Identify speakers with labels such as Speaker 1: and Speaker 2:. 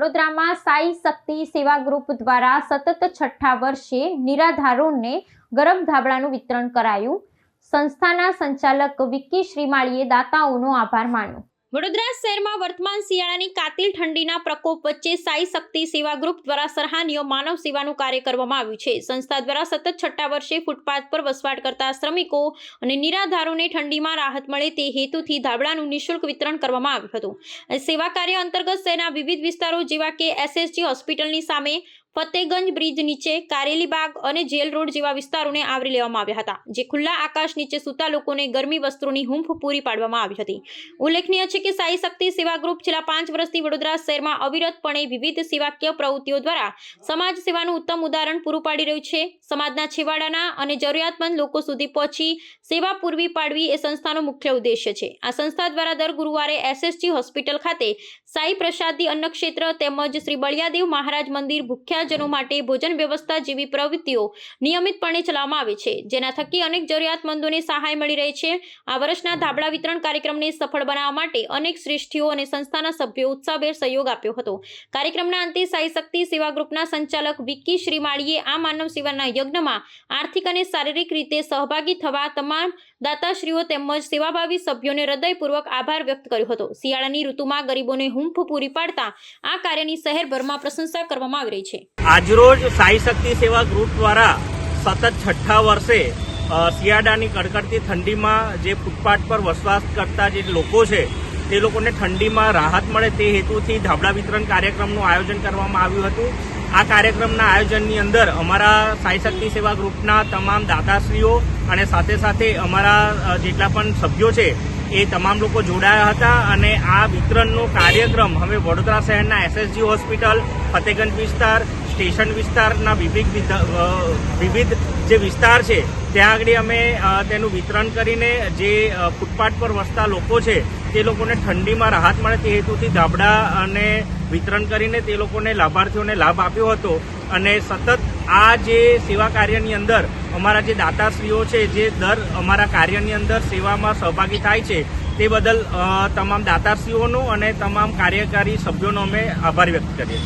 Speaker 1: વડોદરામાં સાઈ શક્તિ સેવા ગ્રુપ દ્વારા સતત છઠ્ઠા વર્ષે નિરાધારોને ગરમ ધાબળાનું વિતરણ કરાયું। સંસ્થાના સંચાલક વિક્કી શ્રીમાળીએ દાતાઓનો આભાર માન્યો। વડોદરા શહેરમાં વર્તમાન શિયાળાની કાતિલ ઠંડીના પ્રકોપ વચ્ચે સાઈ શક્તિ સેવા ગ્રુપ દ્વારા સરાહનીય માનવ સેવાનું કાર્ય કરવામાં આવ્યું છે। સંસ્થા દ્વારા સતત છઠ્ઠા વર્ષે ફૂટપાથ પર વસવાટ કરતા શ્રમિકો અને નિરાધારોને ઠંડીમાં રાહત મળે તે હેતુથી ધાબળાનું નિઃશુલ્ક વિતરણ કરવામાં આવ્યું હતું। સેવા કાર્ય અંતર્ગત શહેરના વિવિધ વિસ્તારો જેવા કે એસએસજી હોસ્પિટલની સામે, ફતેગંજ બ્રિજ નીચે, કારેલી બાગ અને જેલ રોડ જેવા વિસ્તારોને આવરી લેવામાં આવ્યા હતા, જે ખુલ્લા આકાશ નીચે સૂતા લોકોને ગરમી વસ્ત્રોની હૂંફ પૂરી પાડવામાં આવી હતી। ઉલ્લેખનીય છે કે સાઈ શક્તિ સેવા ગ્રુપ છેલ્લા 5 વર્ષથી વડોદરા શહેરમાં અવિરતપણે વિવિધ સેવાકીય પ્રવૃત્તિઓ દ્વારા સમાજ સેવાનું ઉત્તમ ઉદાહરણ પૂરું પાડી રહ્યું છે। સમાજના છેવાડાના અને જરૂરિયાતમંદ લોકો સુધી પહોંચી સેવા પૂરી પાડવી એ સંસ્થાનો મુખ્ય ઉદ્દેશ્ય છે। આ સંસ્થા દ્વારા દર ગુરુવારે એસએસજી હોસ્પિટલ ખાતે સાઈ પ્રસાદી અન્ન ક્ષેત્ર તેમજ શ્રી બળિયાદેવ મહારાજ મંદિર ભૂખ્યાજનો માટે ભોજન વ્યવસ્થા જેવી પ્રવૃત્તિઓ નિયમિતપણે ચલાવવામાં આવે છે, જેના થકી અનેક જરૂરિયાતમંદોને સહાય મળી રહી છે। આ વર્ષના ધાબળા વિતરણ કાર્યક્રમને સફળ બનાવવા માટે અનેક શ્રેષ્ઠીઓ અને સંસ્થાના સભ્યો ઉત્સાહભેર સહયોગ આપ્યો હતો। કાર્યક્રમના અંતે સાઈ શક્તિ સેવા ગ્રુપના સંચાલક વિક્કી શ્રીમાળીએ આ માનવ સેવાના યજ્ઞમાં આર્થિક અને શારીરિક રીતે સહભાગી થવા તમામ દાતાશ્રીઓ તેમજ સેવાભાવી સભ્યોને હૃદયપૂર્વક આભાર વ્યક્ત કર્યો હતો। શિયાળાની ઋતુમાં ગરીબોને હૂંફ પૂરી પાડતા આ કાર્યની શહેરભરમાં પ્રશંસા કરવામાં આવી રહી છે।
Speaker 2: આજરોજ સાઈ શક્તિ સેવા ગ્રુપ દ્વારા સતત છઠ્ઠા વર્ષે શિયાળાની કડકડતી ઠંડીમાં જે ફૂટપાથ પર વસવાટ કરતા જે લોકો છે તે લોકોને ઠંડીમાં રાહત મળે તે હેતુથી ધાબળા વિતરણ કાર્યક્રમનું આયોજન કરવામાં આવ્યું હતું। આ કાર્યક્રમના આયોજનની અંદર અમારા સાઈ શક્તિ સેવા ગ્રુપના તમામ દાતાશ્રીઓ અને સાથે સાથે અમારા જેટલા પણ સભ્યો છે એ તમામ લોકો જોડાયા હતા અને આ વિતરણનો કાર્યક્રમ હવે વડોદરા શહેરના એસએસજી હોસ્પિટલ, ફતેગંજ વિસ્તાર, સ્ટેશન વિસ્તારના વિવિધ જે વિસ્તાર છે ત્યાં આગળ અમે તેનું વિતરણ કરીને જે ફૂટપાથ પર વસતા લોકો છે તે લોકોને ઠંડીમાં રાહત મળે તે હેતુથી ધાબળા અને વિતરણ કરીને તે લોકોને લાભાર્થીઓને લાભ આપ્યો હતો। અને સતત આ જે સેવા કાર્યની અંદર અમારા જે દાતાશ્રીઓ છે જે દર અમારા કાર્યની અંદર સેવામાં સહભાગી થાય છે તે બદલ તમામ દાતાશ્રીઓનો અને તમામ કાર્યકારી સભ્યોનો અમે આભાર વ્યક્ત કરીએ છીએ।